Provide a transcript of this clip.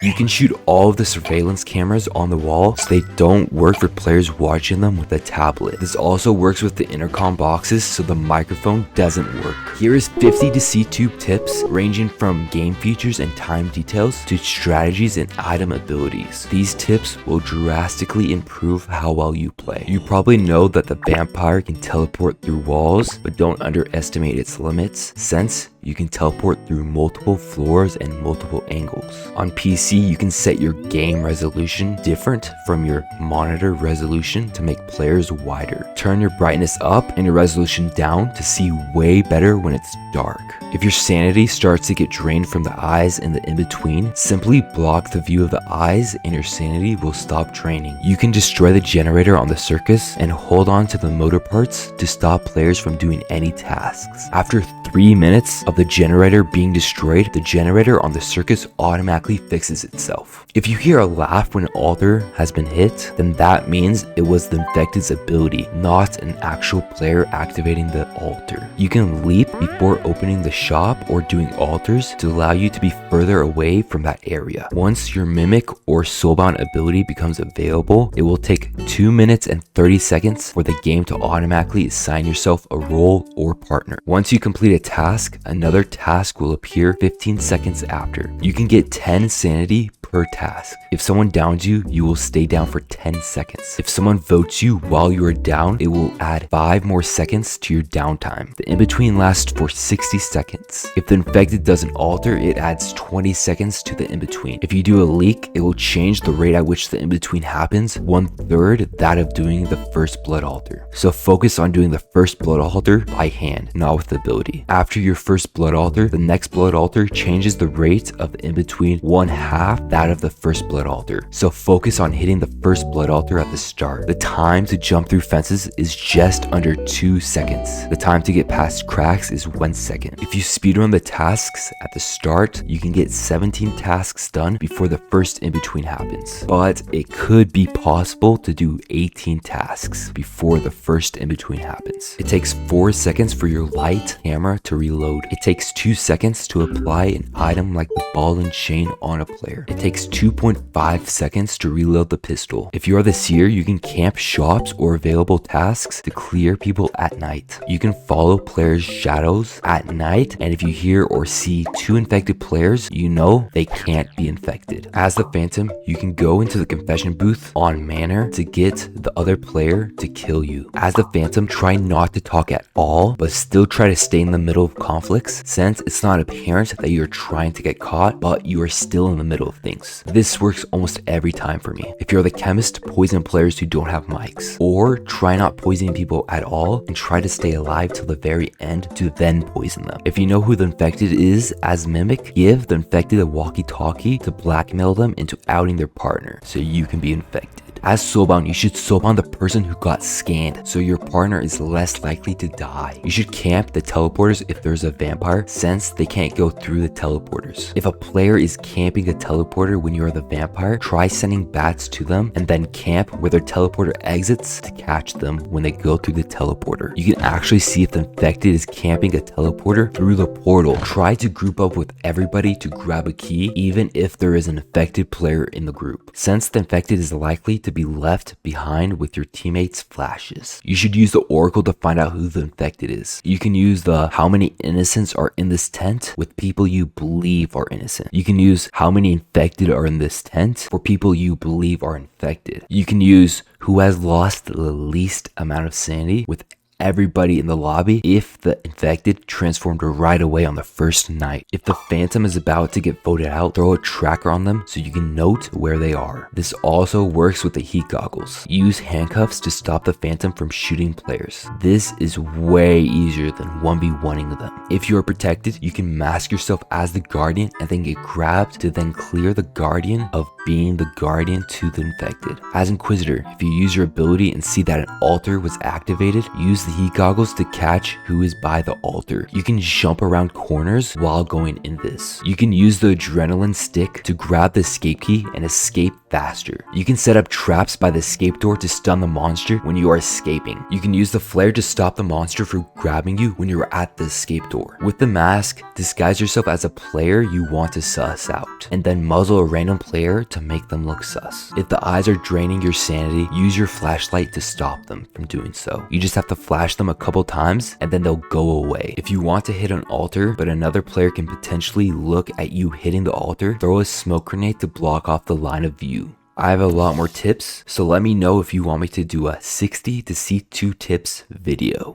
You can shoot all of the surveillance cameras on the wall so they don't work for players watching them with a tablet. This also works with the intercom boxes so the microphone doesn't work. Here is 50 Deceit tube tips ranging from game features and time details to strategies and item abilities. These tips will drastically improve how well you play. You probably know that the vampire can teleport through walls, but don't underestimate its limits, since you can teleport through multiple floors and multiple angles. On PC, you can set your game resolution different from your monitor resolution to make players wider. Turn your brightness up and your resolution down to see way better when it's dark. If your sanity starts to get drained from the eyes and the in-between, simply block the view of the eyes and your sanity will stop draining. You can destroy the generator on the circus and hold on to the motor parts to stop players from doing any tasks. After 3 minutes of the generator being destroyed, the generator on the circus automatically fixes itself. If you hear a laugh when an altar has been hit, then that means it was the infected's ability, not an actual player activating the altar. You can leap before opening the shop or doing altars to allow you to be further away from that area. Once your mimic or soulbound ability becomes available, it will take 2 minutes and 30 seconds for the game to automatically assign yourself a role or partner. Once you complete a task, another task will appear 15 seconds after. You can get 10 sanity per task. If someone downs you, you will stay down for 10 seconds. If someone votes you while you are down, it will add 5 more seconds to your downtime. The in-between lasts for 60 seconds. If the infected does an alter, it adds 20 seconds to the in-between. If you do a leak, it will change the rate at which the in-between happens, 1/3 that of doing the first blood altar. So focus on doing the first blood altar by hand, not with the ability. After your first blood altar, the next blood altar changes the rate of the in-between 1/2 that of the first blood altar. So focus on hitting the first blood altar at the start. The time to jump through fences is just under 2 seconds. The time to get past cracks is 1 second. If you speedrun the tasks at the start, you can get 17 tasks done before the first in-between happens. But it could be possible to do 18 tasks before the first in-between happens. It takes 4 seconds for your light camera to reload. It takes 2 seconds to apply an item like the ball and chain on a player. It takes 2.5 seconds to reload the pistol. If you are the seer, you can camp shops or available tasks to clear people at night. You can follow players' shadows at night, and if you hear or see 2 infected players, you know they can't be infected. As the Phantom, you can go into the confession booth on Manor to get the other player to kill you. As the Phantom, try not to talk at all, but still try to stay in the middle of conflicts, since it's not apparent that you're trying to get caught, but you are still in the middle of things. This works almost every time for me. If you're the chemist, poison players who don't have mics, or try not poisoning people at all and try to stay alive till the very end to then poison them. If you know who the infected is as Mimic, give the infected a walkie-talkie to blackmail them into outing their partner so you can be infected. As soulbound, you should soulbound the person who got scanned so your partner is less likely to die. You should camp the teleporters if there's a vampire, since they can't go through the teleporters. If a player is camping a teleporter when you are the vampire, try sending bats to them and then camp where their teleporter exits to catch them when they go through the teleporter. You can actually see if the infected is camping a teleporter through the portal. Try to group up with everybody to grab a key, even if there is an infected player in the group, since the infected is likely to be left behind with your teammates' flashes. You should use the oracle to find out who the infected is. You can use the how many innocents are in this tent with people you believe are innocent. You can use how many infected are in this tent for people you believe are infected. You can use who has lost the least amount of sanity with everybody in the lobby if the infected transformed right away on the first night. If the Phantom is about to get voted out, throw a tracker on them so you can note where they are. This also works with the heat goggles. Use handcuffs to stop the Phantom from shooting players. This is way easier than 1v1ing them. If you are protected, you can mask yourself as the Guardian and then get grabbed to then clear the Guardian of being the Guardian to the infected. As Inquisitor, if you use your ability and see that an altar was activated, use the heat goggles to catch who is by the altar. You can jump around corners while going in this. You can use the adrenaline stick to grab the escape key and escape faster. You can set up traps by the escape door to stun the monster when you are escaping. You can use the flare to stop the monster from grabbing you when you're at the escape door. With the mask, disguise yourself as a player you want to suss out, and then muzzle a random player to make them look sus. If the eyes are draining your sanity, use your flashlight to stop them from doing so. You just have to flash them a couple times and then they'll go away. If you want to hit an altar but another player can potentially look at you hitting the altar, throw a smoke grenade to block off the line of view. I have a lot more tips, so let me know if you want me to do a 60 Deceit 2 tips video.